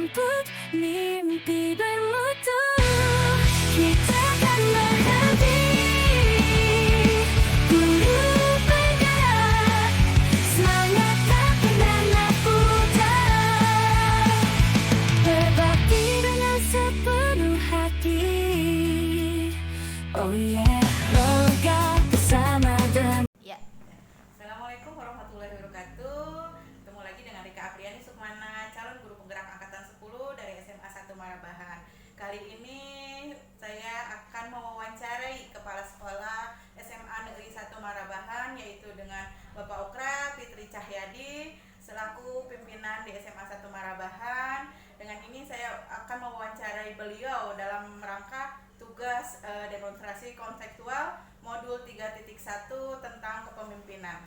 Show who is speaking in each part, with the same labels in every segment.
Speaker 1: jemput mimpi bermutu. Kita kan berhenti, turut bergerak, semangat tak pernah pudar, berbakti dengan sepenuh hati. Oh yeah, logam bersama dengan
Speaker 2: Ya, Assalamualaikum warahmatullahi wabarakatuh. Ketemu lagi dengan Rika Apriani Sukmana, calon guru penggerak angkatan 10 dari SMA 1 Marabahan. Kali ini saya akan mewawancarai Kepala Sekolah SMA Negeri 1 Marabahan, yaitu dengan Bapak Okra Fitri Cahyadi selaku pimpinan di SMA 1 Marabahan. Dengan ini saya akan mewawancarai beliau dalam rangka tugas demonstrasi konseptual modul 3.1 tentang kepemimpinan.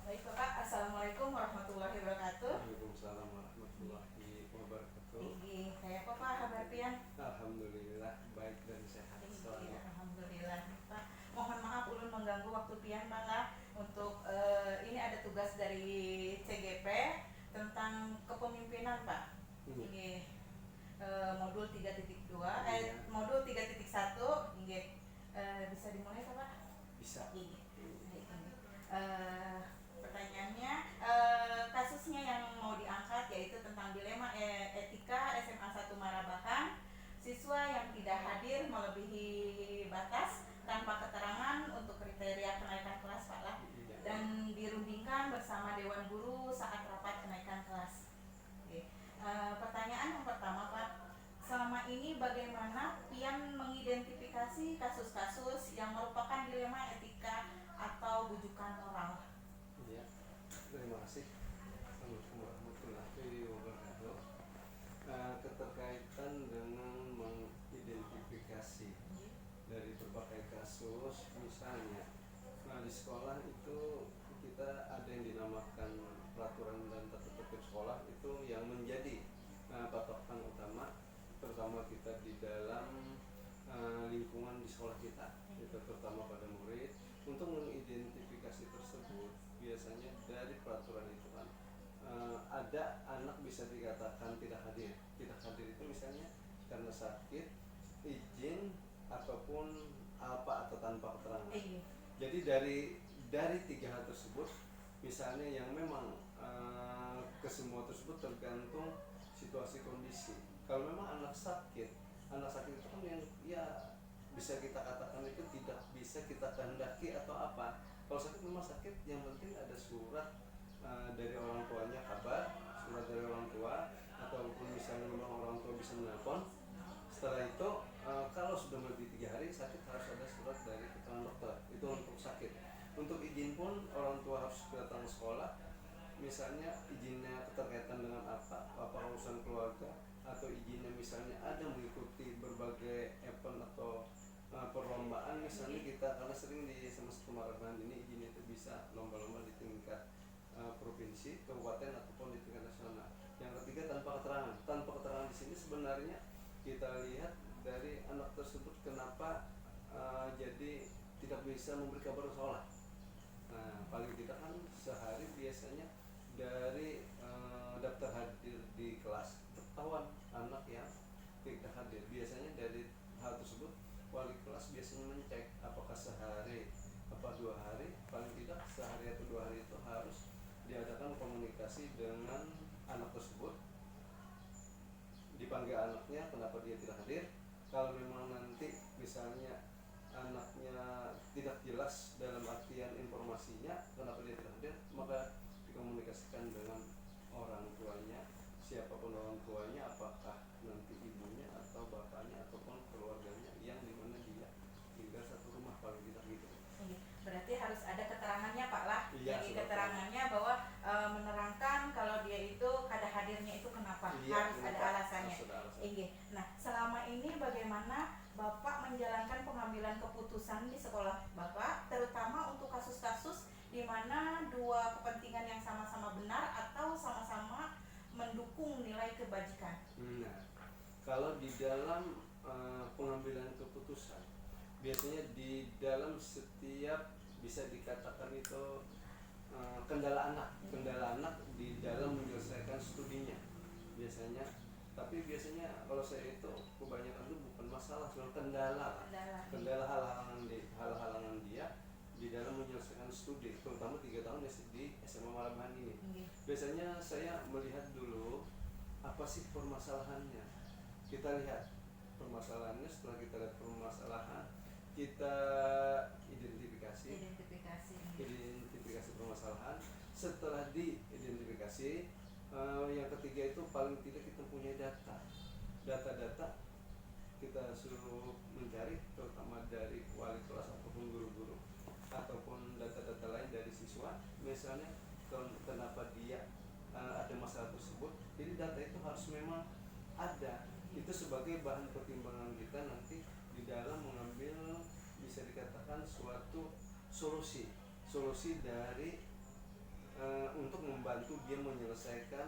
Speaker 2: Baik Bapak, Assalamualaikum warahmatullahi wabarakatuh.
Speaker 3: Waalaikumsalam warahmatullahi wabarakatuh.
Speaker 2: Kayak apa Pak kabar pian?
Speaker 3: Alhamdulillah baik dan sehat selalu.
Speaker 2: Alhamdulillah Pak. Mohon maaf ulun mengganggu waktu pian Pak lah. Untuk ini ada tugas dari CGP tentang kepemimpinan Pak. Ini modul 3.2 modul 3.1 bisa dimulai Pak?
Speaker 3: Bisa.
Speaker 2: Pertanyaannya, kasusnya yang mau diangkat yaitu tentang dilema etika SMA 1 Marabahan. Siswa yang tidak hadir melebihi batas tanpa keterangan untuk kriteria kenaikan kelas Pak lah, dan dirundingkan bersama Dewan Guru saat rapat kenaikan kelas. Pertanyaan yang pertama Pak, selama ini bagaimana Pian mengidentifikasi kasus-kasus yang merupakan dilema etika atau bujukan moral?
Speaker 3: Ya, terima kasih. Assalamualaikum warahmatullahi wabarakatuh. Keterkaitan dengan mengidentifikasi dari berbagai kasus, misalnya, di sekolah itu kita ada yang dinamakan peraturan dan tata tertib sekolah, itu yang menjadi patokan utama, terutama kita di dalam lingkungan di sekolah kita, itu terutama pada murid. Untuk mengidentifikasi tersebut, biasanya dari peraturan itu kan ada anak bisa dikatakan tidak hadir. Tidak hadir itu misalnya karena sakit, izin, ataupun apa atau tanpa keterangan. Jadi dari tiga hal tersebut, misalnya yang memang kesemua tersebut tergantung situasi kondisi. Kalau memang anak sakit itu kan yang ya bisa kita katakan itu tidak bisa kita kehendaki atau apa. Kalau sakit memang sakit, yang penting ada surat dari orang tuanya, kabar surat dari orang tua, ataupun misalnya memang orang tua bisa menelpon. Setelah itu kalau sudah melebihi 3 hari sakit, harus ada surat dari keterangan dokter. Itu untuk sakit. Untuk izin pun orang tua harus datang ke sekolah. Misalnya izinnya keterkaitan dengan apa urusan keluarga, atau izinnya misalnya ada mengikuti berbagai event atau perlombaan. Misalnya kita karena sering di SMA 1 Marabahan ini izin itu bisa lomba-lomba di tingkat provinsi, kabupaten, ataupun di tingkat nasional. Yang ketiga, tanpa keterangan. Tanpa keterangan di sini sebenarnya kita lihat dari anak tersebut kenapa jadi tidak bisa memberi kabar ke sekolah. Nah, paling tidak kan sehari biasanya dari daftar hadir di kelas ketahuan anak yang tidak hadir. Biasanya dari hal tersebut wali kelas biasanya mencek apakah sehari apa 2 hari, paling tidak sehari atau 2 hari itu harus diadakan komunikasi dengan anak tersebut, dipanggil anaknya kenapa dia tidak hadir. Kalau memang nanti misalnya anaknya tidak jelas dalam artian informasinya kenapa dia tidak hadir, maka dikomunikasikan dengan orang tuanya, siapapun orang tuanya, apakah nanti ibunya atau bapaknya ataupun keluarganya yang dimana dia tinggal satu rumah, paling tidak gitu.
Speaker 2: Berarti harus ada keterangannya Pak lah.
Speaker 3: Iya,
Speaker 2: jadi keterangannya bahwa menerangkan kalau dia itu kada hadirnya itu kenapa, harus ada alasannya. Nah, selama ini bagaimana Bapak menjalankan pengambilan keputusan di sekolah Bapak, terutama untuk kasus-kasus di mana dua kepentingan yang sama-sama benar atau sama-sama mendukung nilai kebajikan?
Speaker 3: Nah, kalau di dalam pengambilan keputusan, biasanya di dalam setiap bisa dikatakan itu kendala anak di dalam menyelesaikan studinya. biasanya. Tapi biasanya kalau saya itu kebanyakan itu bukan masalah, cuma kendala lah. Kendala hal-halangan dia di dalam menyelesaikan studi, terutama 3 tahun di SMA Malabahan ini. Biasanya saya melihat dulu apa sih permasalahannya. Kita lihat permasalahannya, setelah kita lihat permasalahan, kita identifikasi permasalahan. Setelah diidentifikasi, yang ketiga itu paling tidak kita punya data kita suruh mencari, terutama dari wali kelas ataupun guru-guru ataupun data-data lain dari siswa, misalnya kenapa dia ada masalah tersebut. Jadi data itu harus memang ada, itu sebagai bahan pertimbangan kita nanti di dalam mengambil, bisa dikatakan suatu solusi dari untuk membantu dia menyelesaikan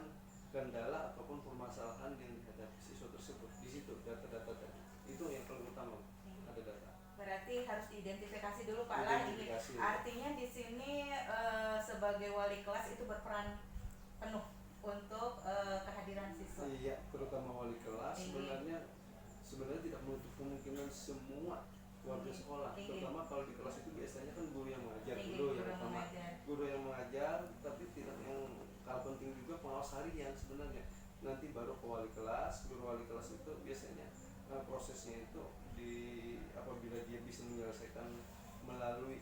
Speaker 3: kendala ataupun permasalahan yang dihadapi siswa tersebut. Di situ data-data tadi itu yang paling utama, ada data.
Speaker 2: Berarti harus diidentifikasi dulu Pak lah. Ini artinya di sini sebagai wali kelas itu berperan penuh untuk kehadiran siswa.
Speaker 3: Iya, terutama wali kelas. Sebenarnya tidak menutup kemungkinan semua warga sekolah, terutama kalau di kelas itu biasanya kan guru yang mengajar, guru yang mengajar, tapi tidak yang kalah penting juga pengawas harian sebenarnya. Nanti baru ke wali kelas. Guru wali kelas itu biasanya prosesnya itu apabila dia bisa menyelesaikan melalui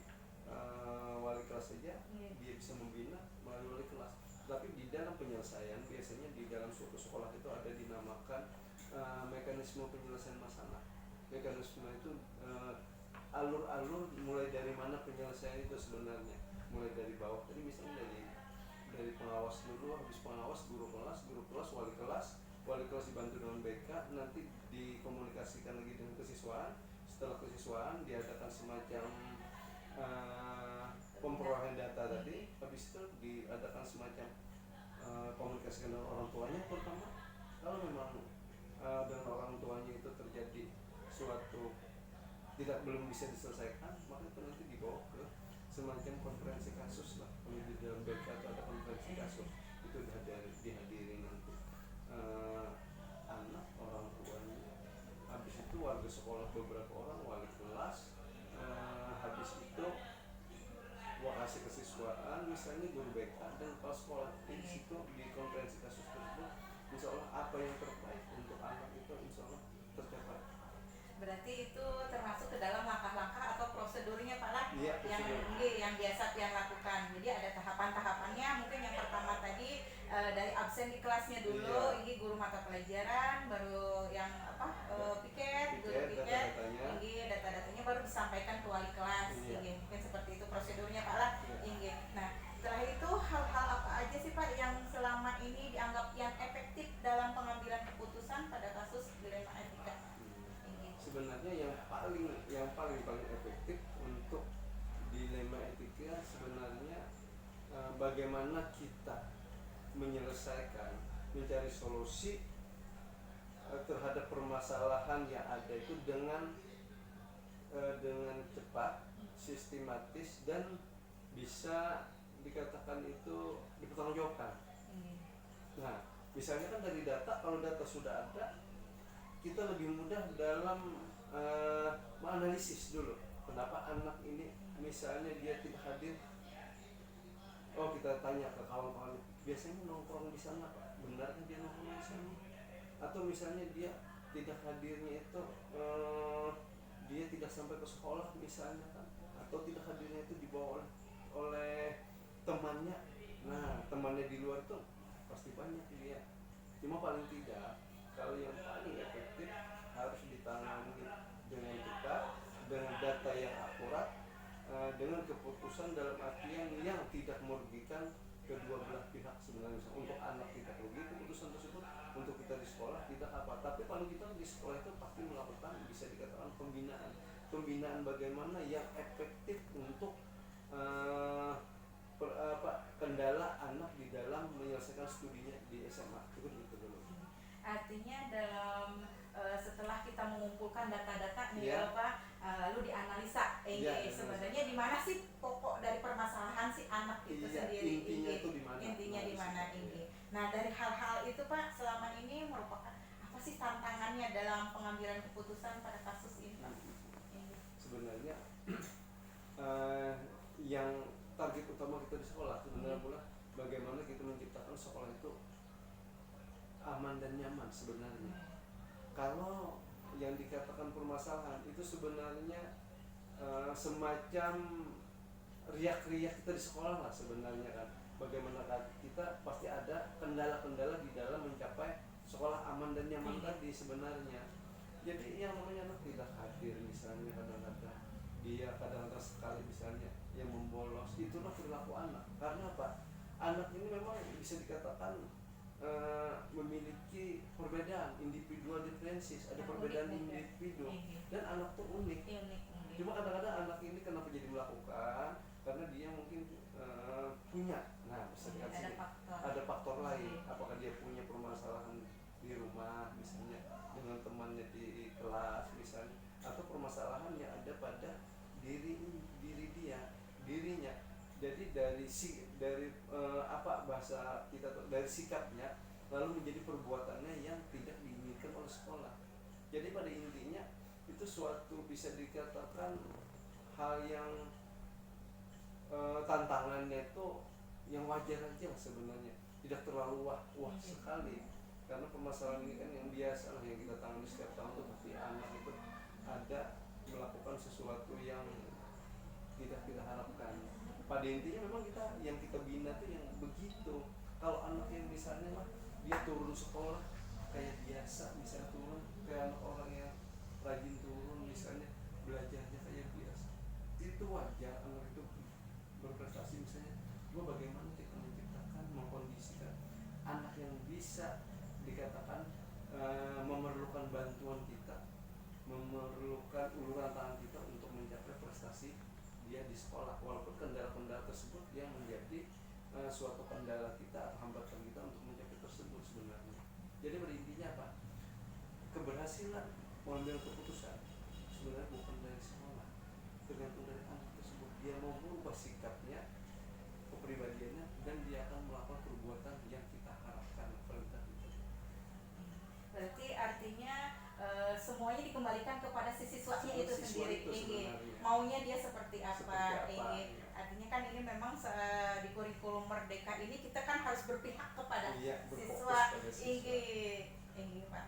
Speaker 3: wali kelas saja, dia bisa membina melalui wali kelas. Tapi di dalam penyelesaian, biasanya di dalam suatu sekolah itu ada dinamakan mekanisme penyelesaian masalah. Mekanisme itu alur-alur mulai dari mana penyelesaian itu sebenarnya, mulai dari bawah tadi, misalnya dari pengawas dulu, habis pengawas guru kelas, wali kelas dibantu dengan BK, nanti dikomunikasikan lagi dengan kesiswaan. Setelah kesiswaan diadakan semacam pemperolehan data tadi, habis itu diadakan semacam komunikasi dengan orang tuanya. Pertama, kalau memang dengan orang tuanya itu terjadi suatu belum bisa diselesaikan, maka itu nanti dibawa ke semacam konferensi kasus lah. Kalau di dalam BK itu ada konferensi kasus, itu dihadiri nanti anak, orang tuanya, habis itu warga sekolah, beberapa orang, wali kelas, habis itu hasil kesiswaan, misalnya guru BK dan kepala sekolah. Di situ di konferensi kasus tersebut, insya Allah apa yang terbaik untuk anak itu insya Allah tercapai.
Speaker 2: Berarti itu termasuk ke dalam langkah-langkah atau prosedurnya Pak lah,
Speaker 3: ya,
Speaker 2: yang biasa yang lakukan. Jadi ada tahapan-tahapannya. Mungkin yang pertama tadi dari absen di kelasnya dulu, ini guru mata pelajaran, baru yang piket, guru piket, ini data-datanya baru disampaikan ke wali kelas. Mungkin seperti itu prosedurnya Pak lah. Nah, setelah itu hal-hal apa aja sih Pak yang selama ini dianggap yang efektif dalam pengambilan keputusan pada kasus dilema etika?
Speaker 3: Sebenarnya yang paling efektif untuk dilema etika sebenarnya bagaimana kita mencari solusi terhadap permasalahan yang ada itu dengan cepat, sistematis, dan bisa dikatakan itu dipertanggungjawabkan. Nah, misalnya kan dari data, kalau data sudah ada, kita lebih mudah dalam menganalisis dulu kenapa anak ini misalnya dia tidak hadir. Kita tanya ke kawan-kawan, biasanya nongkrong di sana Pak, benarkah dia nongkrong di sana? Atau misalnya dia tidak hadirnya itu dia tidak sampai ke sekolah misalnya kan, atau tidak hadirnya itu dibawa oleh temannya. Nah, temannya di luar itu pasti banyak dia. Cuma paling tidak, kalau yang paling efektif harus ditangani dengan cepat, dengan data yang akurat, dengan keputusan dalam artian yang tidak merugikan kedua belah pihak sebenarnya. Untuk anak tidak rugi keputusan tersebut, untuk kita di sekolah tidak apa. Tapi kalau kita di sekolah itu pasti melakukan, bisa dikatakan pembinaan bagaimana yang efektif untuk kendala anak di dalam menyelesaikan studinya di SMA. Itu dulu.
Speaker 2: Artinya dalam setelah kita mengumpulkan data-data nih Pak, lalu dianalisa sebenarnya di mana sih pokok dari permasalahan si anak itu sendiri,
Speaker 3: intinya itu di mana.
Speaker 2: Intinya di mana. Nah, dari hal-hal itu Pak, selama ini merupakan apa sih tantangannya dalam pengambilan keputusan pada kasus ini Pak?
Speaker 3: Sebenarnya yang target utama kita di sekolah sebenarnya pula bagaimana kita menciptakan sekolah itu aman dan nyaman sebenarnya. Kalau yang dikatakan permasalahan itu sebenarnya semacam riak-riak kita di sekolah lah sebenarnya kan. Bagaimana kan kita pasti ada kendala-kendala di dalam mencapai sekolah aman dan nyaman tadi sebenarnya. Jadi yang namanya anak tidak hadir misalnya kadang-kadang dia kadang-kadang sekali misalnya yang membolos, itulah perilaku anak. Karena apa? Anak ini memang bisa dikatakan memiliki perbedaan individual differences, ada perbedaan individu dan anak tuh unik. Cuma kadang-kadang anak ini kenapa jadi melakukan? Karena dia mungkin punya, nah misalnya ada faktor lain. Apakah dia punya permasalahan di rumah misalnya dengan temannya di kelas misalnya, atau permasalahan yang ada pada dirinya. Jadi dari bahasa kita tuh dari sikapnya lalu menjadi perbuatannya yang tidak diinginkan oleh sekolah. Jadi pada intinya itu suatu bisa dikatakan hal yang tantangannya itu yang wajar aja lah sebenarnya, tidak terlalu wah sekali, karena permasalahan ini kan yang biasa lah yang kita tangani setiap tahun tuh, tapi anak itu ada melakukan sesuatu yang tidak kita harapkan. Pada intinya memang yang kita bina tuh yang begitu. Kalau anak yang misalnya mah dia turun sekolah kayak biasa, misalnya turun kayak anak orang yang rajin turun misalnya, belajarnya kayak biasa, itu wajar anak itu berprestasi misalnya. Bagaimana kita menciptakan, mengkondisikan anak yang bisa dikatakan memerlukan bantuan kita, memerlukan uluran tangan kita untuk mencapai prestasi dia di sekolah, walaupun kendala-kendala tersebut yang menjadi suatu kendala kita atau hambatan kita untuk mencapai tersebut sebenarnya. Jadi pada intinya apa? Keberhasilan mengambil keputusan sebenarnya bukan dari sekolah, tergantung dari anak tersebut. Dia mau berubah sikapnya, kepribadiannya, dan dia akan melakukan perbuatan yang kita harapkan.
Speaker 2: Berarti artinya semuanya dikembalikan kepada si siswanya itu sendiri. Maunya dia seperti apa. Artinya kan ini memang di kurikulum Merdeka ini kita kan harus berpihak kepada siswa. Pak.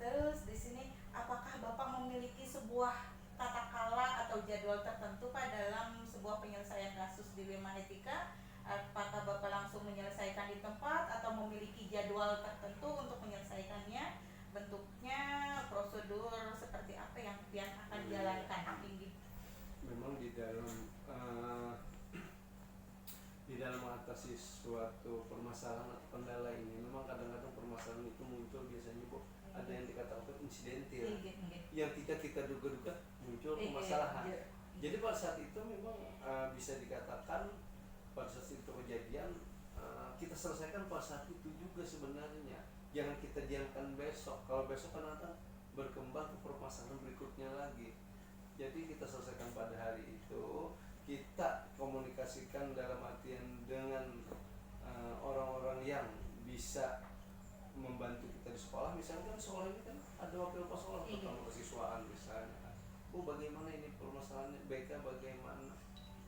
Speaker 2: Terus di sini apakah Bapak memiliki sebuah tata kala atau jadwal tertentu Pak dalam sebuah penyelesaian kasus di Wema Etika? Apakah Bapak langsung menyelesaikan di tempat atau memiliki jadwal tertentu untuk menyelesaikannya? Bentuknya, prosedur seperti apa yang akan dijalankan?
Speaker 3: Memang di dalam mengatasi suatu permasalahan atau kendala ini, memang kadang-kadang permasalahan itu muncul biasanya Bu, ada yang dikatakan insidentil, yang kita duga-duga muncul permasalahan. Jadi pada saat itu memang bisa dikatakan pada saat itu kejadian kita selesaikan pada saat itu juga sebenarnya. Jangan kita diamkan besok. Kalau besok kan akan berkembang ke permasalahan berikutnya lagi. Jadi kita selesaikan pada hari itu. Kita komunikasikan dalam artian dengan orang-orang yang bisa membantu kita di sekolah. Misalnya kan sekolah ini kan ada wakil kepala sekolah tentang kesiswaan misalnya. Bagaimana ini permasalahannya, BK bagaimana,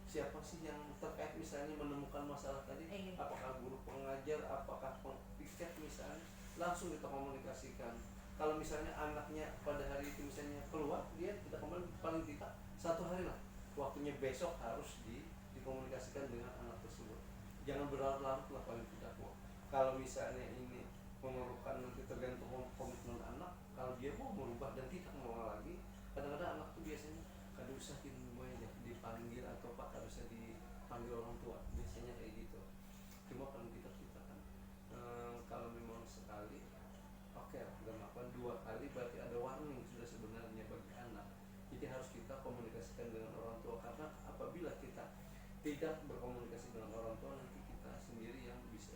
Speaker 3: siapa sih yang terkait misalnya menemukan masalah tadi, apakah guru pengajar, apakah piket misalnya, langsung kita komunikasikan. Kalau misalnya anaknya pada hari itu misalnya keluar, dia kita kembali paling tidak 1 hari lah waktunya, besok harus dikomunikasikan dengan anak tersebut. Jangan berlarut-larut lah paling tidak. Kalau misalnya ini memerlukan, nanti tergantung komitmen anak. Kalau dia mau merubah dan tidak mau lagi, kadang-kadang anak tuh biasanya kada usah dipanggil atau Pak, kada usah dipanggil orang tua, biasanya kayak gitu. Cuma paling tidak kita kan kalau memang sekali, oke, udah makan 2 kali berarti ada warning sudah sebenarnya bagi anak. Jadi harus kita komunikasikan dengan orang tua, karena apabila kita tidak berkomunikasi dengan orang tua, nanti kita sendiri yang bisa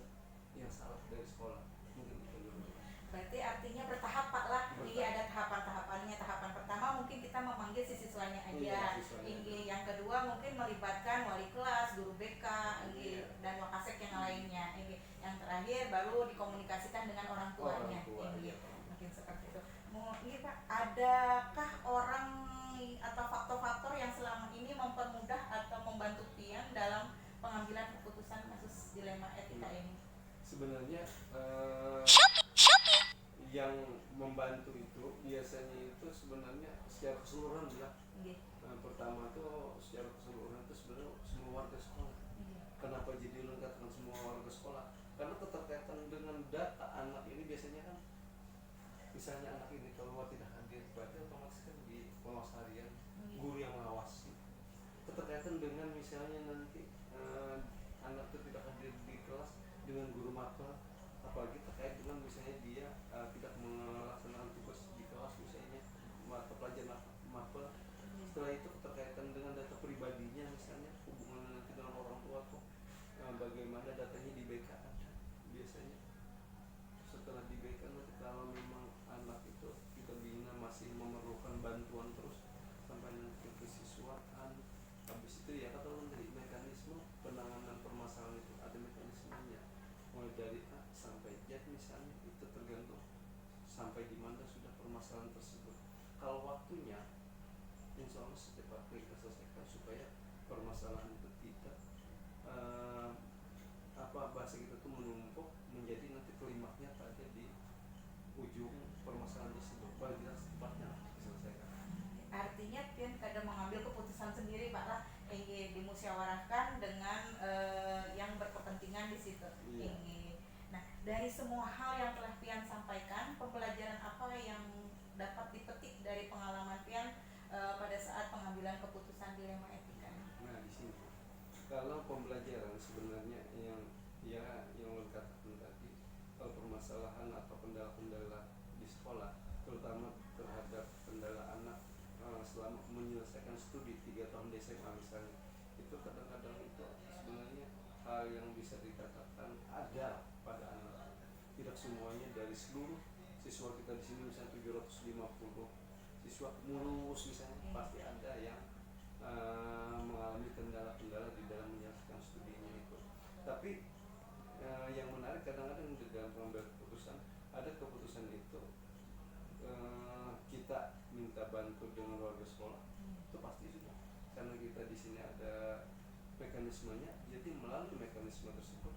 Speaker 3: yang salah dari sekolah. Mungkin itu dulu.
Speaker 2: Berarti artinya bertahap Pak lah. Ini ada tahapan-tahapannya. Tahapan pertama mungkin kita memanggil si siswanya aja. Yang kedua mungkin melibatkan wali kelas, guru BK dilema etika ini?
Speaker 3: Sebenarnya yang membantu itu biasanya itu sebenarnya secara keseluruhan ya.
Speaker 2: Nggih.
Speaker 3: Pertama tuh secara keseluruhan itu sebenarnya semua warga sekolah.
Speaker 2: Nggih.
Speaker 3: Kenapa jadi lu katakan semua warga sekolah? Karena keterkaitan dengan data anak ini biasanya kan, misalnya anak ini keluar tidak hadir, berarti otomatis kan di pengawas harian, guru yang mengawasi. Keterkaitan dengan misalnya nanti anak itu tidak hadir di kelas dengan guru mapel, apalagi terkait dengan misalnya dia tidak melaksanakan tugas di kelas misalnya mata pelajaran mapel. Setelah itu keterkaitan dengan data pribadinya misalnya hubungan nanti dengan orang tua tuh bagaimana datanya di BK ada biasanya. Setelah di BK nanti kalau memang anak itu kita bina masih memerlukan bantuan terus sampai nanti ke kesiswaan, habis itu ya kata dari mekanisme penanganan permasalahan itu ada mekanismenya mulai dari A sampai Z misalnya, itu tergantung sampai di mana sudah permasalahan tersebut. Kalau waktunya insya Allah secepatnya kita selesaikan supaya permasalahan itu tidak bahasa kita tuh menumpuk menjadi nanti klimaknya pada di ujung permasalahan tersebut. Paling tidak secepatnya diselesaikan.
Speaker 2: Artinya pian kadang mengambil keputusan sendiri Pak lah, dimusyawarahkan dengan yang berkepentingan di situ.
Speaker 3: Iya.
Speaker 2: Nah, dari semua hal yang telah pian sampaikan, pembelajaran apa yang dapat dipetik dari pengalaman pian pada saat pengambilan keputusan dilema etika ini?
Speaker 3: Nah di sini kalau pembelajaran sebenarnya yang lo katakan tadi, kalau permasalahan atau kendala-kendala di sekolah, terutama terhadap kendala anak selama menyelesaikan studi 3 tahun di SMA misalnya, itu kadang-kadang itu sebenarnya hal yang bisa dikatakan ada pada anak. Tidak semuanya dari seluruh siswa kita di sini misalnya 750 siswa mulus misalnya, pasti ada yang mengalami kendala-kendala di dalam menyelesaikan studinya itu. Tapi yang menarik kadang-kadang di dalam pengambilan keputusan, ada keputusan itu kita minta bantu dengan warga sekolah, itu pasti sudah, karena kita di sini ada mekanismenya. Jadi melalui mekanisme tersebut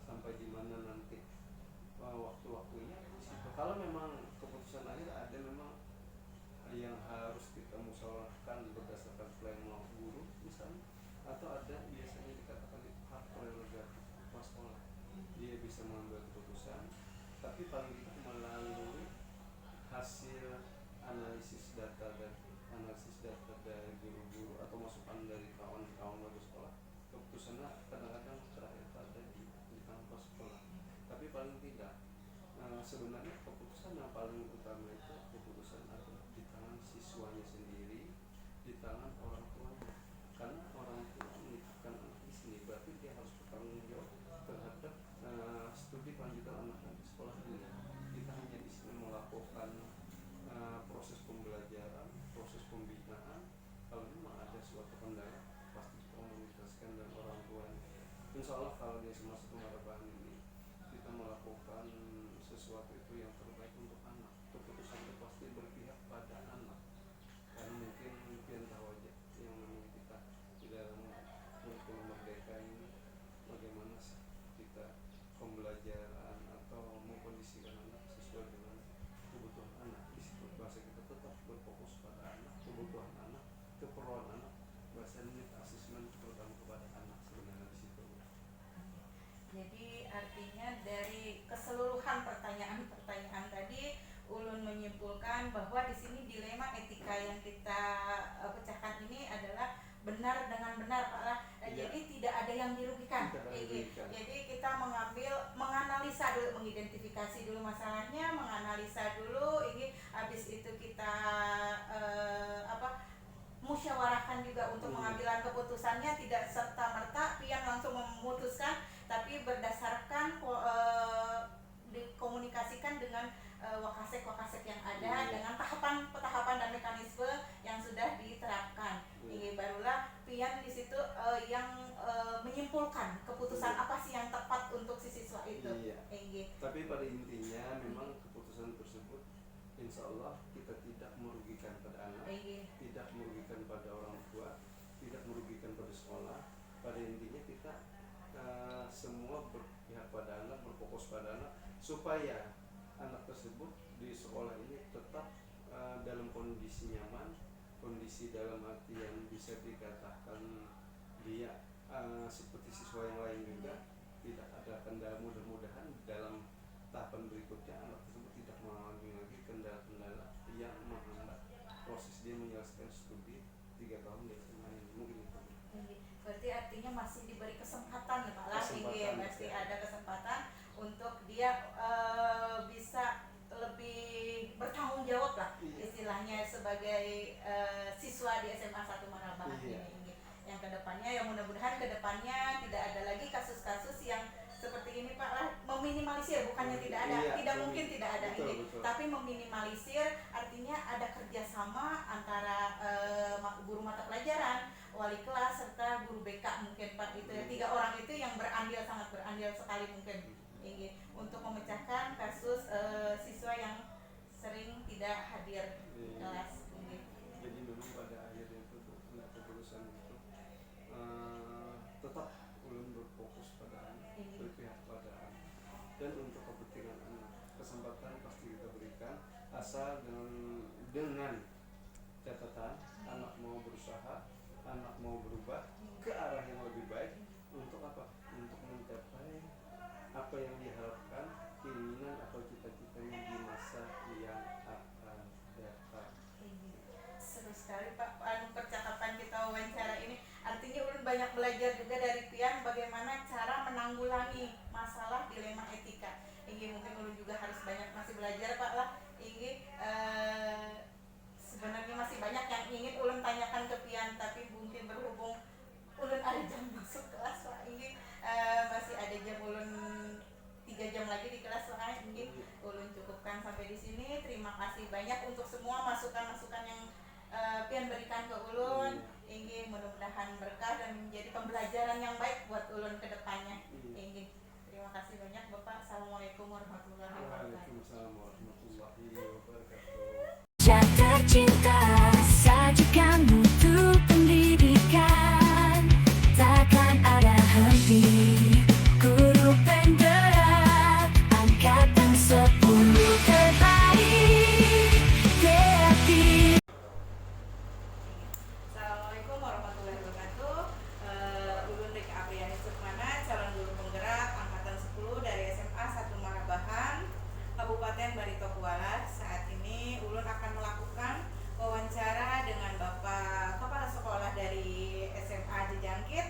Speaker 3: sampai di mana nanti waktu-waktunya di situ. Kalau memang keputusan akhir ada memang yang harus kita musyawarahkan berdasarkan plan guru misalnya, atau ada biasanya dikatakan itu hak prerogatif kepala sekolah, dia bisa mengambil keputusan, tapi paling tidak melalui hasil analisis data dari guru-guru atau masukan dari kawan-kawan warga sekolah. Keputusannya kadang-kadang terakhir ada di kantor sekolah, tapi paling tidak sebenarnya keputusan yang paling utama itu keputusan adalah di tangan siswanya sendiri, di tangan orang tuanya. Karena orang tua menitipkan anak di sini, berarti dia harus bertanggung jawab terhadap studi kelanjutan anaknya di sekolah ini. Kita hanya di sini melakukan proses pembelajaran, proses pembinaan. Kalau memang ada suatu kendala, pasti kita komunikasikan dengan orang tuanya. Insya Allah kalau di SMA 1 Marabahan ini kita melakukan sesuatu itu yang terbaik untuk anak. Keputusan itu pasti berpihak pada anak, karena mungkin impian tahu aja yang namanya kita di dalam kurikulum merdeka ini, bagaimana sih kita pembelajaran atau mengkondisikan anak sesuai dengan kebutuhan anak. Di situ bahasa kita tetap berfokus pada anak, kebutuhan anak, keperluan anak, bahasa need assessment terutama kepada anak sebenarnya di situ.
Speaker 2: Jadi artinya dari keseluruhan pertanyaan-pertanyaan tadi, Ulun menyimpulkan bahwa di sini dilema etika yang kita pecahkan ini adalah benar dengan benar Pak lah.
Speaker 3: Iya.
Speaker 2: Jadi tidak ada yang dirugikan.
Speaker 3: Tidak ada yang dirugikan.
Speaker 2: Jadi kita menganalisa dulu, mengidentifikasi dulu masalahnya, menganalisa dulu, habis itu kita musyawarahkan juga untuk pengambilan keputusannya, tidak serta-merta pian langsung memutuskan, tapi berdasarkan dikomunikasikan dengan wakasek yang ada, dengan tahapan dan mekanisme yang sudah diterapkan. Barulah pian di situ yang menyimpulkan keputusan apa sih yang tepat untuk si siswa itu.
Speaker 3: Tapi pada intinya memang keputusan tersebut insya Allah kita tidak merugikan pada anak, tidak merugikan pada orang tua, tidak merugikan pada sekolah. Pada intinya kita semua pada anak, berfokus pada anak, supaya anak tersebut di sekolah ini tetap dalam kondisi nyaman, kondisi dalam artian bisa dikatakan dia seperti siswa yang lain juga, tidak ada kendala. Mudah-mudahan dalam tahapan berikutnya anak tersebut tidak mengalami lagi kendala-kendala yang menghambat proses dia menyelesaikan studi 3 tahun di SMA ini. Mungkin itu.
Speaker 2: Berarti artinya masih diberi kesempatan ya Pak lah,
Speaker 3: Kesempatan,
Speaker 2: masih
Speaker 3: ya.
Speaker 2: ada kesempatan untuk dia bisa lebih bertanggung jawab lah,
Speaker 3: Iya.
Speaker 2: istilahnya sebagai siswa di SMA 1 Marabahan
Speaker 3: Iya.
Speaker 2: ini. Yang kedepannya, yang mudah-mudahan kedepannya tidak ada lagi kasus-kasus yang seperti ini Pak lah, meminimalisir, bukannya tidak ada,
Speaker 3: Iya,
Speaker 2: tidak mungkin tidak ada
Speaker 3: betul,
Speaker 2: ini,
Speaker 3: betul.
Speaker 2: tapi meminimalisir artinya ada kerjasama antara guru mata pelajaran, wali kelas serta guru BK mungkin Pak, itu ya, 3 orang itu yang berandil, sangat berandil sekali mungkin ini untuk memecahkan kasus siswa yang sering tidak hadir di kelas ini.
Speaker 3: Jadi memang pada akhirnya itu nggak keputusan itu tetap ulun berfokus pada anak, berpihak pada anak, dan untuk kepentingan anak. Kesempatan pasti kita berikan, asal dengan catatan anak mau berusaha, anak mau berubah ke arah yang lebih baik. Untuk apa? Untuk mencapai apa yang diharapkan, keinginan atau cita-citanya di masa yang akan datang.
Speaker 2: Seru sekali Pak, percakapan kita wawancara ini. Artinya ulun banyak belajar juga dari Pian bagaimana cara menanggulangi masalah dilema etika. Ini mungkin ulun juga harus banyak masih belajar Pak lah. Ini sebenarnya masih banyak yang ingin ulun tanyakan ke Pian, tapi mungkin berhubung ulun ada jam masuk kelas Pak. Ini masih ada jam ulun 3 jam lagi di kelas Pak. Ini ulun cukupkan sampai di sini. Terima kasih banyak untuk semua masukan-masukan yang Pian berikan ke ulun. Ini mudah-mudahan berkah dan menjadi pembelajaran yang baik buat ulun ke depannya. Ini terima kasih banyak Bapak. Assalamualaikum warahmatullahi wabarakatuh.
Speaker 3: Waalaikumsalam warahmatullahi wabarakatuh.
Speaker 1: Jatuh cinta sajikan mutu pendidikan, takkan ada henti. Guru penggerak angkatan 10 terbaik. Kreatif.
Speaker 2: Assalamualaikum warahmatullahi wabarakatuh. Ulun Rika Apriani Sukmana, calon guru penggerak angkatan 10 dari SMA 1 Marabahan, Kabupaten Barito Kuala. Saat ini ulun akan melakukan wawancara dengan Bapak Kepala Sekolah dari SMA Jejangkit,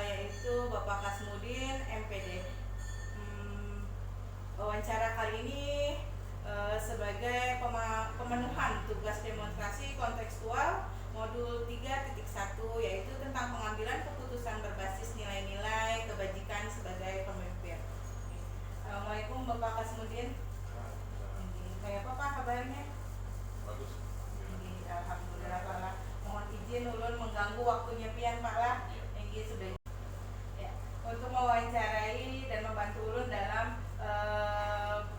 Speaker 2: yaitu Bapak Kasmudin MPD. Wawancara kali ini sebagai pemenuhan tugas demonstrasi kontekstual modul 3.1, yaitu tentang pengambilan keputusan berbasis nilai-nilai kebajikan sebagai pemimpin. Assalamualaikum Bapak Kasmudin. Kayak apa Pak kabarnya?
Speaker 4: Bagus.
Speaker 2: Alhamdulillah Pak lah. Mohon izin ulun mengganggu waktunya Pian Pak lah. Ini sudah ya, untuk mewawancarai dan membantu ulun dalam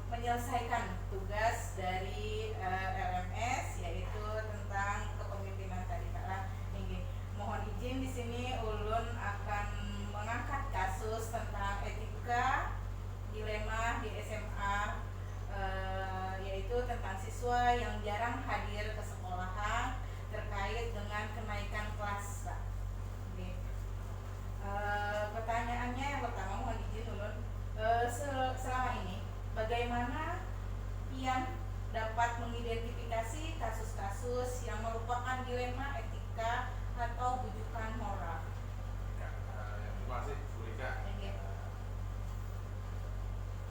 Speaker 2: menyelesaikan tugas dari LMS, yaitu tentang kepemimpinan tadi Pak lah. Ini mohon izin di sini ulun akan mengangkat kasus tentang etika dilema di SMA, yaitu tentang siswa yang jarang hadir ke sekolahan terkait dengan kenaikan kelas Pak. Oke. Pertanyaannya yang pertama, mohon izin ulun, selama ini bagaimana Pian dapat mengidentifikasi kasus-kasus yang merupakan dilema etika atau bujukan moral?
Speaker 4: Ya, terima kasih Bu Rika.
Speaker 2: Oke.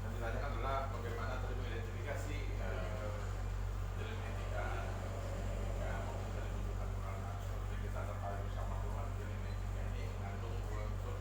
Speaker 4: Yang ditanyakan adalah bagaimana tadi mengidentifikasi dilema etika maupun dari bujukan moral. Nah, seperti kita ketahui bersama bahwa dilema etika ini mengandung unsur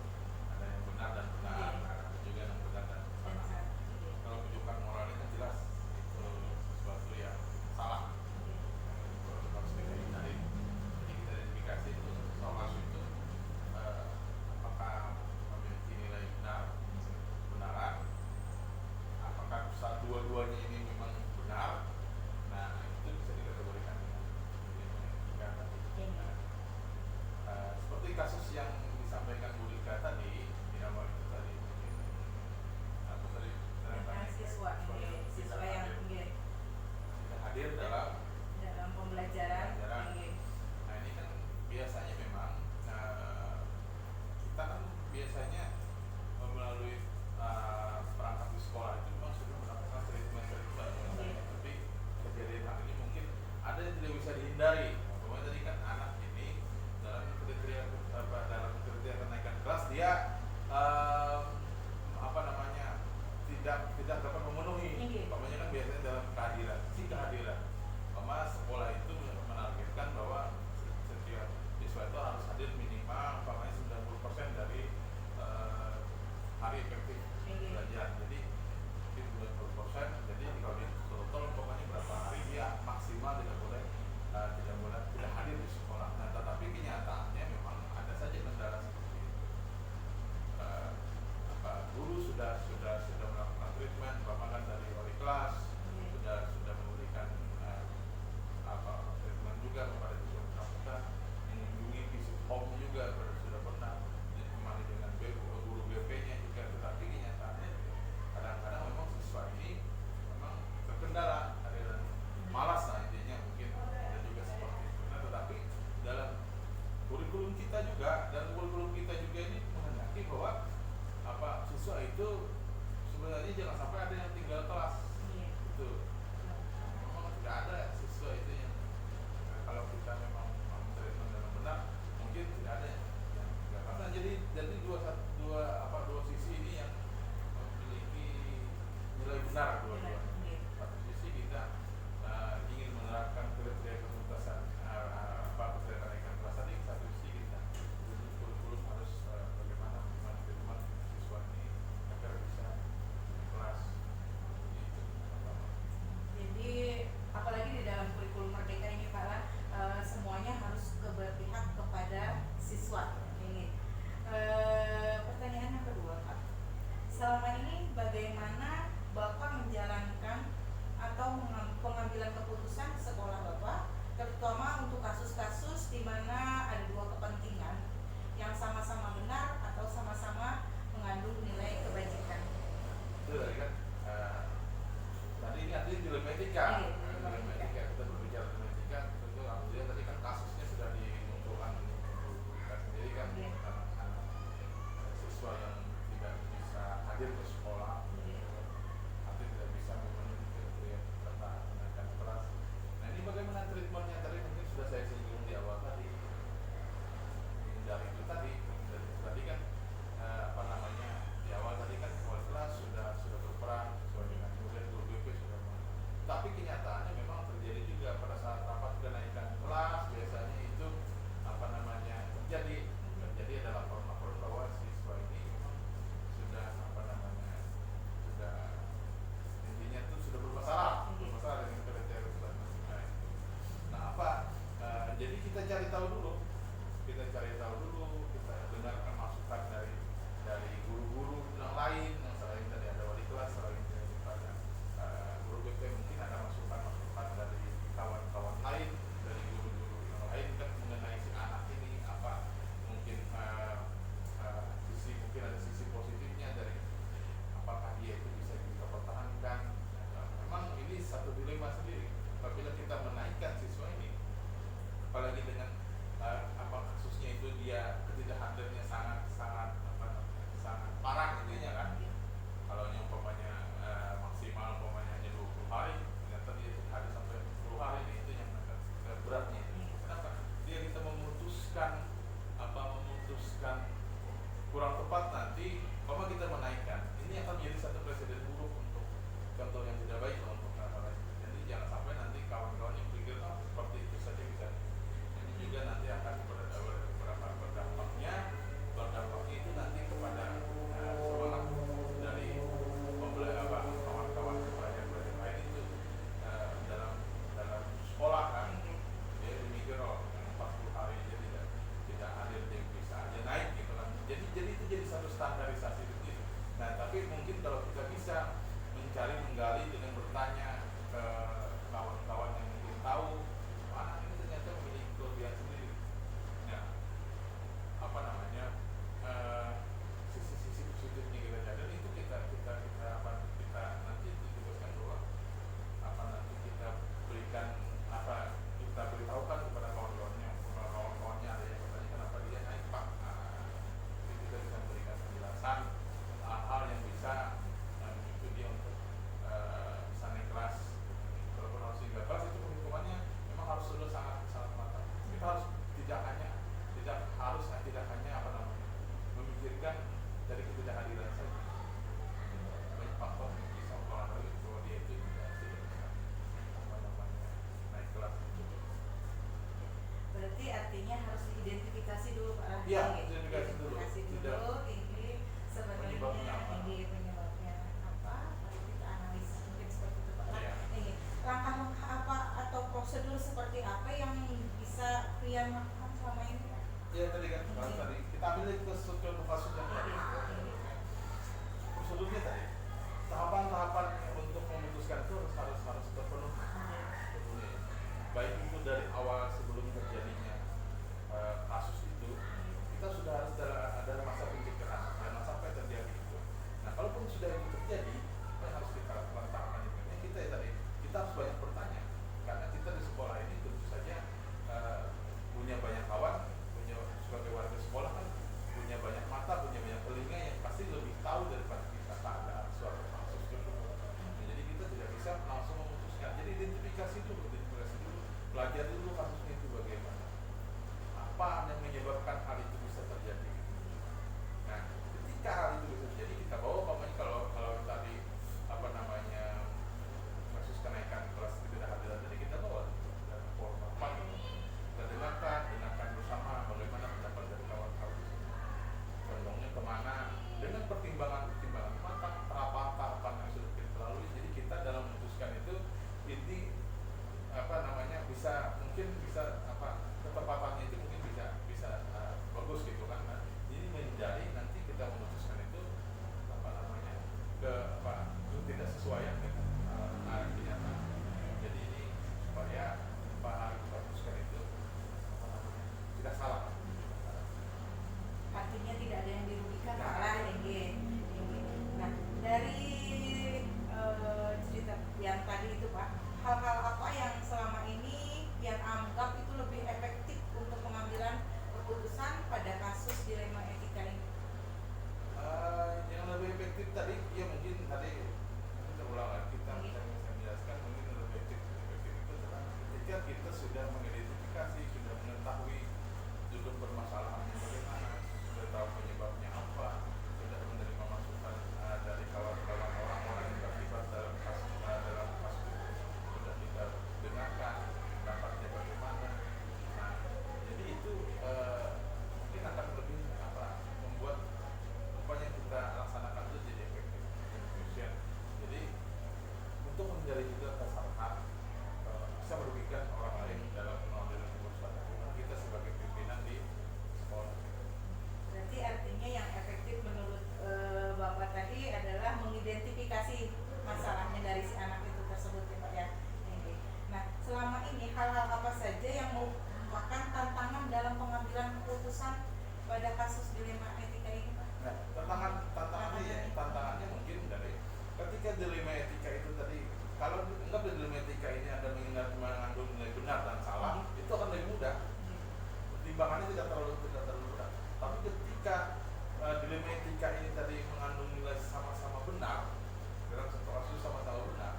Speaker 4: itu sebenarnya jangan sampai ada yang tinggal kelas.
Speaker 2: Iya.
Speaker 4: Itu memang tidak ada siswa itu yang kalau kita memang treatment dengan benar mungkin tidak ada yang tinggal kelas. Nah, jadi dua sisi ini yang memiliki nilai benar dua-duanya.
Speaker 2: Iya.
Speaker 4: Satu sisi kita ingin menerapkan kriteria ketuntasan keterkaitan kelas tadi, satu sisi kita kurikulum harus bagaimana menerima siswa ini agar bisa kelas itu pertama.
Speaker 2: Jadi apalagi di dalam kurikulum Merdeka ini Pak Lan, semuanya harus berpihak kepada siswa. Ini pertanyaan yang kedua Pak, selama ini bagaimana Bapak menjalankan atau pengambilan keputusan di sekolah Bapak, terutama untuk kasus-kasus di mana ada dua kepentingan yang sama-sama benar atau sama-sama mengandung nilai kebajikan?
Speaker 4: Itu tadi kan tadi ini artinya dilema etika.
Speaker 2: Iya,
Speaker 4: Dilema etika, kita berbicara dilema etika, tentu alhamdulillah tadi kan kasusnya sudah dimunculkan kita sendiri kan,
Speaker 2: Iya.
Speaker 4: anak siswa yang tidak bisa hadir ke sekolah, artinya tidak bisa memenuhi kriteria kenaikan kelas. Nah, ini bagaimana treatmentnya tadi mungkin sudah saya singgung di awal tadi. Dari itu tadi kan apa namanya, di awal tadi kan wali kelas sudah berperan sesuai dengan, kemudian guru BP sudah tapi kenyataannya memang terjadi juga pada saat rapat kenaikan kelas, biasanya itu apa namanya terjadi ada laporan bahwa siswa ini memang sudah apa namanya sudah intinya itu sudah bermasalah dengan kriteria kebutuhan. Nah apa jadi kita cari tahu dulu, kita dengarkan masukan dari guru-guru yang lain, yang selain tadi ada wali kelas, selain daripada guru BP, mungkin ada masukan dari kawan-kawan lain, dari guru-guru yang lain kan mengenai si anak ini apa mungkin mungkin ada sisi positifnya dari apakah dia itu bisa dipertahankan. Memang ini satu dilema sendiri apabila kita menaikkan siswa ini, apalagi dengan kasusnya itu dia ketidakhadirnya sangat parah intinya kan. Kalau yang umpamanya maksimal hanya 20 hari, ternyata dia hadir sampai 10 hari, itu yang agak beratnya. Kenapa? Dia kita memutuskan kurang tepat nanti, kalau kita menaikkan, ini akan menjadi satu presiden buruk untuk contoh yang tidak baik untuk hal-hal lain. Jadi jangan sampai nanti kawan-kawan yang pikir seperti itu saja bisa. Ini juga nanti akan berdampaknya itu nanti kepada semangat dari kawan-kawan pelajar lain itu dalam sekolah kan, dia dimikir 40 hari dia tidak hadir, dia bisa aja naik gitu kan. Jadi itu jadi satu standarisasi sendiri. Nah tapi mungkin kalau kita bisa menggali dengan bertanya ke kawan-kawan yang mungkin tahu anak ini ternyata memiliki kelebihan sendiri. Nah, apa namanya sisi-sisi positifnya kita cari, dan itu kita nanti ditugaskan bahwa nanti kita berikan kita beritahukan kepada kawan-kawannya ada yang bertanya kenapa dia naik Pak. Jadi kita bisa memberikan penjelasan hal-hal yang bisa memicu dia untuk bisa naik kelas. Walaupun harus hingga kelas, itu perhitungannya memang harus sudah sangat matang. Kita harus tidak hanya memikirkan dari ketidakhadiran saja. Banyak faktor yang bisa mempengaruhi bahwa dia itu tidak bisa naik kelas itu.
Speaker 2: Berarti artinya harus diidentifikasi dulu Pak.
Speaker 4: Iya, identifikasi dulu.
Speaker 2: Ini sebenarnya penyebabnya apa? Lalu kita analisis mungkin seperti itu Pak.
Speaker 4: Iya.
Speaker 2: Ini langkah-langkah apa atau prosedur seperti apa yang bisa Rian lakukan selama ini Pak?
Speaker 4: Iya tadi kan, tadi kita ambil itu contoh kasus yang tadi. Prosedurnya tadi, tahapan-tahapan untuk memutuskan itu harus terpenuhi. Baik itu dari awal sebelum terjadinya kasus itu, kita sudah pelajari dulu kasusnya itu bagaimana, apa yang menyebabkan hal itu bisa terjadi. Nah, ketika hal itu bisa terjadi, kita bawa umpamanya kalau tadi apa namanya kasus kenaikan kelas ketidakhadiran tadi, kita bawa dan format apa kita dengarkan bersama bagaimana pendapat dari kawan-kawan, condongnya kemana, dengan pertimbangan matang, tahapan-tahapan yang sudah kita lalui. Jadi kita dalam memutuskan itu ini apa namanya mungkin bisa ketepatannya itu mungkin bisa bagus gitu kan. Nah, ini menjadi nanti kita memutuskan itu apa namanya tidak sesuai yang dengan kenyataan. Jadi ini supaya hal yang kita putuskan itu apa namanya tidak salah.
Speaker 2: Artinya tidak ada yang dirugikan, malah Nah, dari cerita yang tadi itu Pak, hal-hal apa yang selama ini yang anggap itu lebih efektif untuk pengambilan keputusan pada kasus dilema etika ini?
Speaker 4: Yang lebih efektif tadi ya mungkin kita ulang lagi, kita bisa menjelaskan mungkin yang lebih efektif itu adalah ketika kita sudah mengidentifikasi, sudah mengetahui duduk permasalahannya bagaimana, sudah tahu penyebabnya apa, sudah menerima masukan dari kawan-kawan orang-orang yang terlibat dalam kasus itu, sudah kita dengarkan pendapatnya bagaimana. Nah, jadi itu mungkin akan lebih membuat apa yang kita laksanakan itu jadi efektif. Jadi untuk menghindari juga kesalahan bisa merugikan orang lain dalam pengambilan keputusan, karena kita sebagai pimpinan di sekolah.
Speaker 2: Berarti artinya yang efektif menurut Bapak tadi adalah mengidentifikasi masalahnya dari si anak itu tersebut ya Pak ya. Nah, selama ini hal-hal apa saja yang merupakan tantangan dalam pengambilan keputusan pada kasus dilema etika ini Pak?
Speaker 4: Nah, tantangannya mungkin dari ketika dilema etika itu tadi, kalau anggap dilema etika ini ada mengandung nilai benar dan salah, itu akan lebih mudah. Pertimbangannya tidak terlalu berat. Tapi ketika dilema etika ini tadi mengandung nilai sama-sama benar, dalam satu kasus sama-sama benar,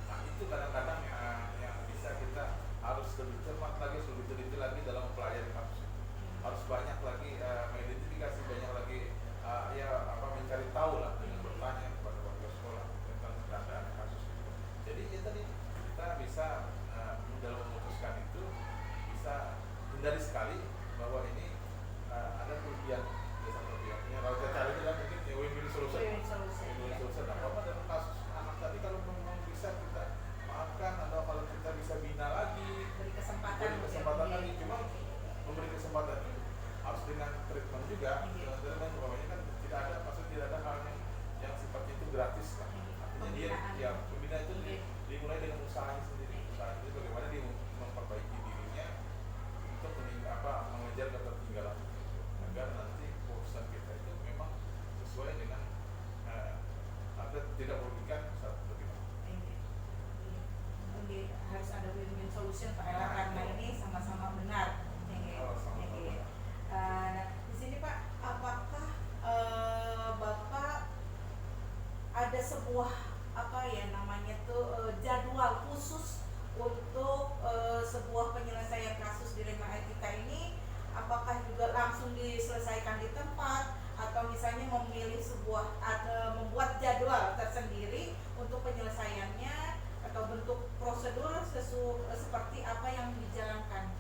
Speaker 4: nah itu kadang-kadang yang bisa kita harus lebih cermat lagi, lebih teliti lagi dalam mempelajari kasus itu. Harus banyak lagi mengidentifikasi, banyak lagi mencari tahu lah dengan bertanya kepada warga sekolah tentang keadaan kasus itu. Jadi ya tadi kita bisa dalam memutuskan itu bisa hindari sekali bahwa ini ada kerugian jasa pihaknya. Kalau kita cari juga mungkin win-win solution. Win-win solution. Nah, apa dalam kasus anak tadi kalau memang bisa kita maafkan, atau kalau kita bisa bina lagi,
Speaker 2: Beri kesempatan
Speaker 4: lagi, cuma memberi kesempatan itu harus dengan treatment juga. Dengan umpamanya kan tidak ada hal yang sifatnya itu gratis lah. Artinya dia pembinaan itu dimulai dengan usahanya sendiri. Jadi bagaimana dia memperbaiki dirinya untuk mengejar ketertinggalan agar nanti keputusan kita itu memang sesuai dengan tidak merugikan satu bagaimana.
Speaker 2: Harus ada win-win solution Pak Ella, karena ini sama-sama benar. Nah, di sini Pak, apakah Bapak ada sebuah jadwal khusus untuk sebuah penyelesaian kasus dilema etika ini? Apakah juga langsung diselesaikan di tempat, atau misalnya memilih membuat jadwal tersendiri untuk penyelesaiannya, atau bentuk prosedur seperti apa yang dijalankan?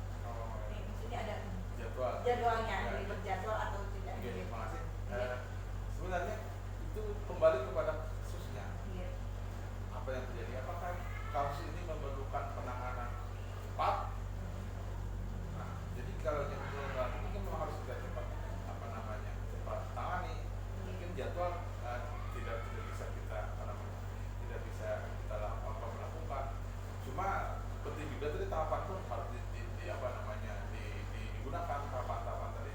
Speaker 2: Maksudnya ada jadwalnya, berjadwal atau tidak?
Speaker 4: Terima kasih. Sebenarnya itu kembali kepada kasusnya. Apa yang terjadi? Apakah kasus ini memerlukan penanganan cepat? Nah, jadi kalau yang ini kan memang harus kita cepat tangani. Mungkin jadwal tidak bisa kita tidak bisa kita lakukan. Cuma penting juga tadi tahapan pun harus digunakan tahapan-tahapan tadi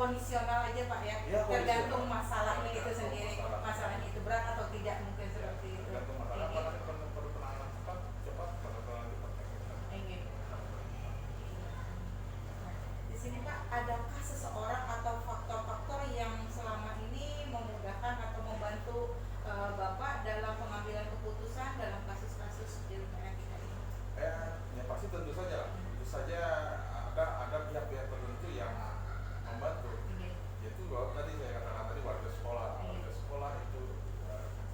Speaker 2: kondisional aja Pak ya,
Speaker 4: Ya,
Speaker 2: tergantung
Speaker 4: kondisional.
Speaker 2: masalahnya itu
Speaker 4: Tergantung
Speaker 2: sendiri,
Speaker 4: masalahnya.
Speaker 2: masalahnya itu berat atau tidak mungkin seperti itu.
Speaker 4: Tergantung masalah apa nanti perlu penanganan cepat penanganan cepat kayak gitu.
Speaker 2: Ingin. Di sini Pak, adakah seseorang atau faktor-faktor yang selama ini memudahkan atau membantu Bapak dalam pengambilan keputusan dalam kasus-kasus di rumah kita ini?
Speaker 4: Ya pasti tentu saja ada pihak-pihak tertentu yang membantu.
Speaker 2: Ingin.
Speaker 4: Yaitu bahwa tadi saya katakan tadi warga sekolah itu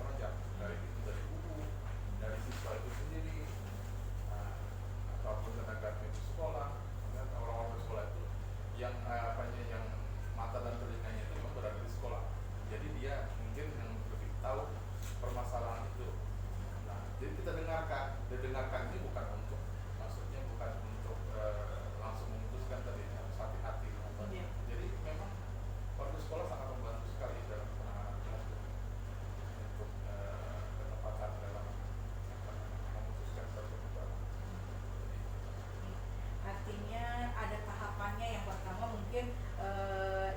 Speaker 4: pengajar dari guru, dari siswa itu sendiri, ataupun tenaga pendidik sekolah, dan orang-orang di sekolah itu yang yang mata dan telinganya itu memang berada di sekolah. Jadi dia mungkin yang lebih tahu permasalahan itu. Nah, jadi kita dengarkan ini bukan untuk langsung memutuskan tadi, harus hati-hati.
Speaker 2: Iya.
Speaker 4: Jadi memang warga sekolah sangat membantu sekali dalam penanganan kasus untuk ketepatan dalam memutuskan satu perkara.
Speaker 2: Artinya ada tahapannya. Yang pertama mungkin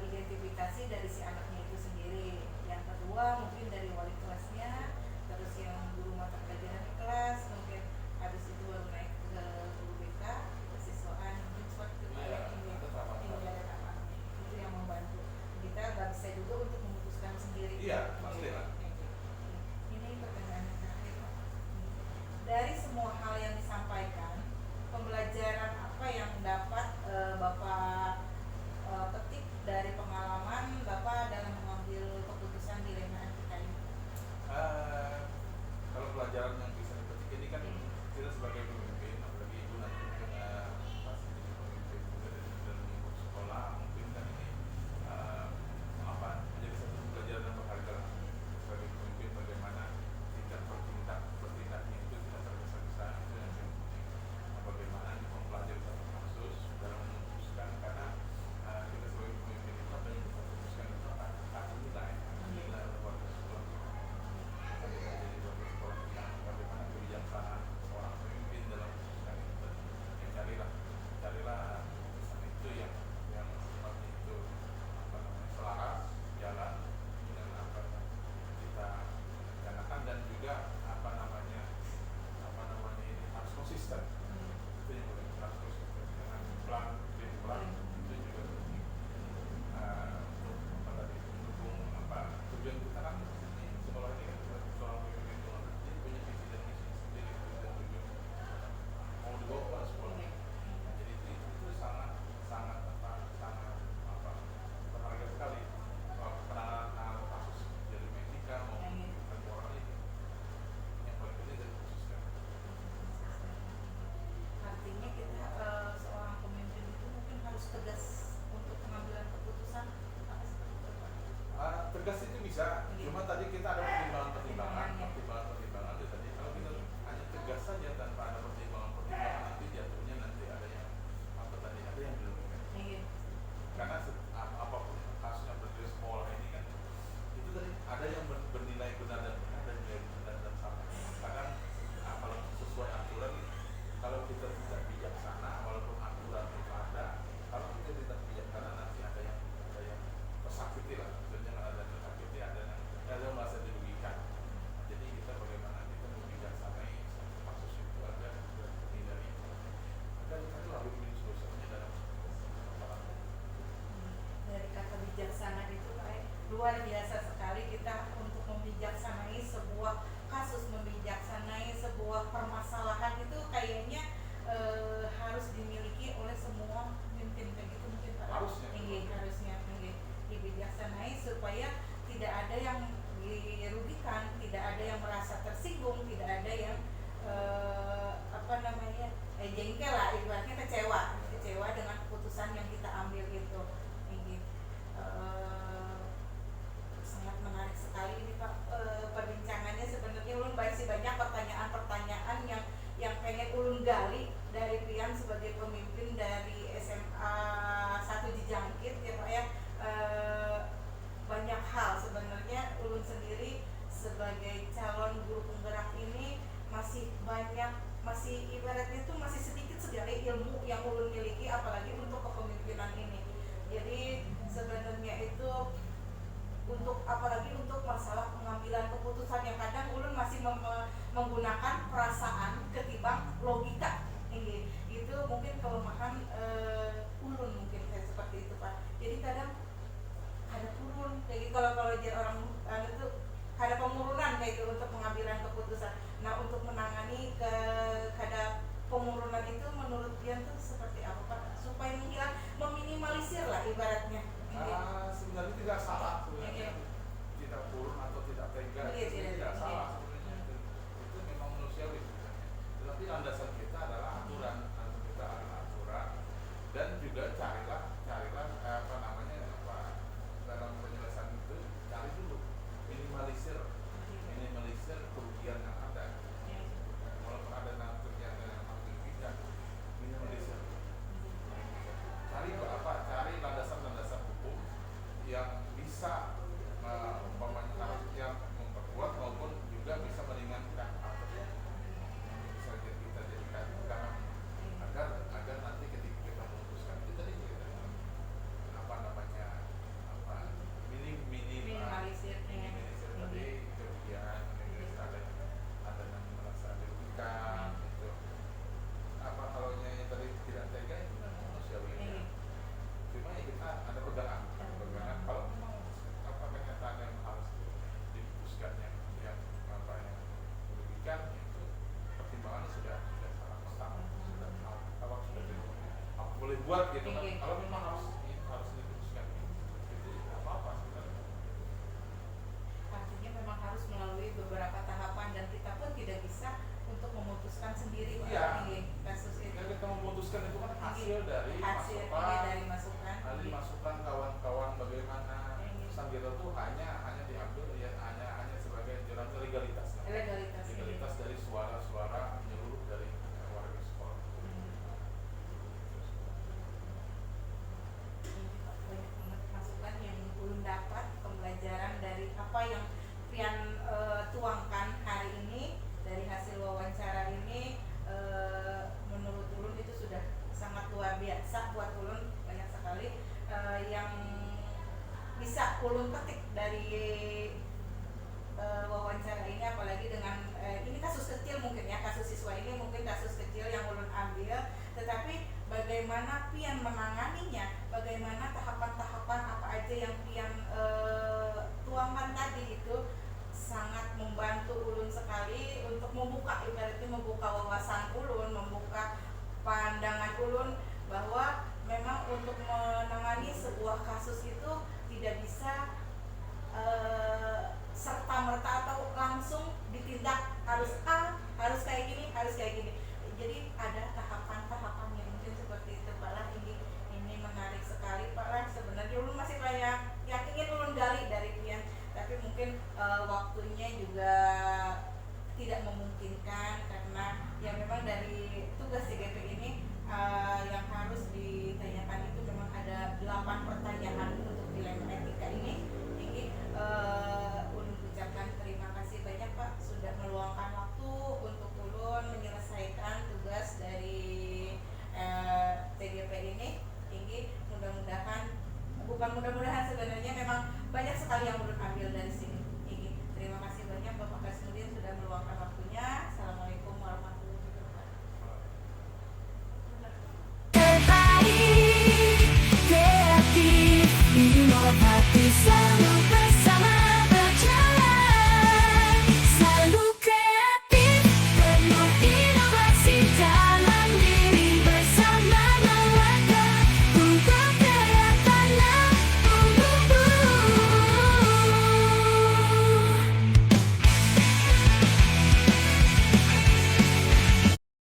Speaker 2: identifikasi dari si anaknya itu sendiri, yang kedua mungkin dari wali kelasnya, terus yang guru mata pelajaran di kelas, mungkin habis itu baru naik ke guru BK, kesiswaan, mungkin seperti itu Pak ya. Ini ada tahapannya, itu yang membantu kita. Nggak bisa juga untuk memutuskan sendiri.
Speaker 4: Iya, pastilah.
Speaker 2: Ini pertanyaan yang terakhir Pak. Dari semua hal yang disampaikan, pembelajaran apa yang dapat Bapak petik dari pengalaman Bapak dalam mengambil keputusan di lingkungan kita ini?
Speaker 4: Kalau pelajaran yang bisa dipetik ini kan kita sebagai pemimpin, apalagi ibu nanti mungkin pasti jadi pemimpin juga dalam lingkup sekolah, mungkin kan ini menjadi satu pelajaran yang berharga lah. Sebagai pemimpin bagaimana tingkat bertindaknya itu tidak tergesa-gesa, itu yang penting. Bagaimana mempelajari satu kasus dalam memutuskan, karena kita sebagai pemimpin itu apa yang kita putuskan itu akan nilai warga sekolah. Jadi warga sekolah kita bagaimana kebijaksanaan seorang pemimpin dalam memutuskan itu. Ya, carilah keputusan itu yang sifatnya itu selaras jalan dengan apa yang kita rencanakan, dan juga ini harus konsisten. Itu yang paling harus konsisten dengan plan itu juga penting. Untuk mendukung tujuan kita kan ini sekolah ini kan seorang pemimpin itu dia punya visi dan misi sendiri dan tujuan mau dibawa ke sekolah. Jadi itu sangat berharga sekali. Penanganan kasus jadi etika maupun orang ini yang paling penting dan konsisten.
Speaker 2: Artinya kita seorang pemimpin itu mungkin harus tegas untuk pengambilan keputusan. Apa seperti itu Pak?
Speaker 4: Tegas itu bisa, cuma tadi kita ada pertimbangan itu tadi. Kalau kita hanya tegas saja tanpa ada pertimbangan nanti jatuhnya ada yang dirugikan.
Speaker 2: Iya.
Speaker 4: Karena apapun kasusnya berdiri sekolah ini kan itu tadi ada yang bernilai benar dan nilai benar dan salah. Kadang kalau sesuai aturan, kalau kita tidak bijaksana, walaupun aturan itu ada, kalau kita tidak bijaksana nanti ada yang tersakiti lah. Maksudnya ada yang tersakiti, ada yang merasa dirugikan. Jadi kita bagaimana kita membijaksanai kasus itu agar dihindari. Dan itulah win-win solusinya dalam masalah.
Speaker 2: Dari kata bijaksana itu Pak, luar biasa sekali kita untuk membijaksanai sebuah kasus, membijaksanai sebuah permasalahan itu kayaknya harus dimiliki oleh semua pemimpin begitu mungkin Pak.
Speaker 4: Harusnya
Speaker 2: Dibijaksanai supaya tidak ada yang dirugikan, tidak ada yang merasa tersinggung, tidak ada yang jengkel lah, ibaratnya kecewa dengan keputusan yang kita ambil itu. Ini sangat menarik sekali ini Pak, perbincangannya. Sebenarnya ulun masih banyak pertanyaan-pertanyaan yang pengen ulun gali dari Pian sebagai pemimpin dari SMA 1 Jijangkit ya Pak ya. Banyak hal sebenarnya ulun sendiri sebagai calon guru penggerak ini masih ibaratnya itu masih sedikit sekali ilmu yang ulun miliki, apalagi untuk kepemimpinan ini. Jadi sebenarnya itu untuk apalagi untuk masalah pengambilan keputusan yang kadang ulun masih menggunakan perasaan ketimbang logika. Itu mungkin kelemahan ulun, mungkin kayak seperti itu Pak. Jadi kadang ada turun kayak gitu, kalau jadi orang itu ada penurunan kayak gitu untuk pengambilan keputusan. Nah, untuk menangani ada penurunan itu menurut Pian tuh seperti apa Pak? Supaya meminimalisir lah ibaratnya.
Speaker 4: Sebenarnya tidak salah
Speaker 2: Iya.
Speaker 4: sebenarnya, tidak turun atau tidak tega
Speaker 2: Iya,
Speaker 4: itu
Speaker 2: iya,
Speaker 4: tidak
Speaker 2: iya.
Speaker 4: salah sebenarnya, itu memang manusiawi sebenarnya. Tetapi landasan kita adalah aturan, dan juga carilah dalam penyelesaian itu cari dulu minimalisir kerugian yang ada. Walaupun ada kegiatan yang signifikan, minimalisir. Cari landasan hukum yang bisa umpamanya yang memperkuat maupun juga bisa meringankan atau bisa kita jadikan pegangan agar nanti ketika kita memutuskan itu tadi
Speaker 2: Minimalisir
Speaker 4: tadi kerugian, ada yang merasa dirugikan itu kalau yang tadi tidak tega itu memang manusiawi. Cuma ya kita ada pegangan kalau memang kenyataan yang harus diputuskan yang merugikan, itu pertimbangannya sudah sangat matang, sudah aku boleh buat gitu kan. Kalau memang harus diputuskan itu apa sebenarnya.
Speaker 2: Artinya memang harus melalui beberapa tahapan dan kita pun tidak bisa untuk memutuskan sendiri Pak.
Speaker 4: Iya.
Speaker 2: Kasus itu.
Speaker 4: Yang kita memutuskan itu kan hasil dari masukan kawan-kawan bagaimana. Pesan kita tuh hanya diambil hanya sebagai jalan legalitas dari suara-suara menyeluruh dari warga sekolah.
Speaker 2: Banyak banget masukan yang belum dapat, pembelajaran dari apa yang Pian tuangkan hari ini, dari hasil wawancara ini. Menurut ulun itu sudah sangat luar biasa buat ulun, banyak sekali yang bisa ulun petik dari wawancara ini, apalagi dengan ini kasus kecil mungkin ya, kasus siswa ini mungkin kasus kecil yang ulun ambil, tetapi bagaimana Pian menanganinya, bagaimana tahapan-tahapan apa aja yang Pian tuangkan tadi, itu sangat membantu ulun sekali untuk ibaratnya membuka wawasan ulun, membuka pandangan ulun bahwa memang untuk menangani sebuah kasus itu tidak bisa serta-merta atau langsung ditindak harus kayak gini. Jadi ada tahapan-tahapannya, mungkin seperti itu Pak lah. Ini menarik sekali Pak lah. Sebenarnya ulun masih banyak yang ingin ulun gali dari Pian, tapi mungkin waktunya juga tidak memungkinkan, karena ya memang dari tugas CGP ini yang harus ditanyakan itu memang ada 8 pertanyaan untuk dilema etika ini.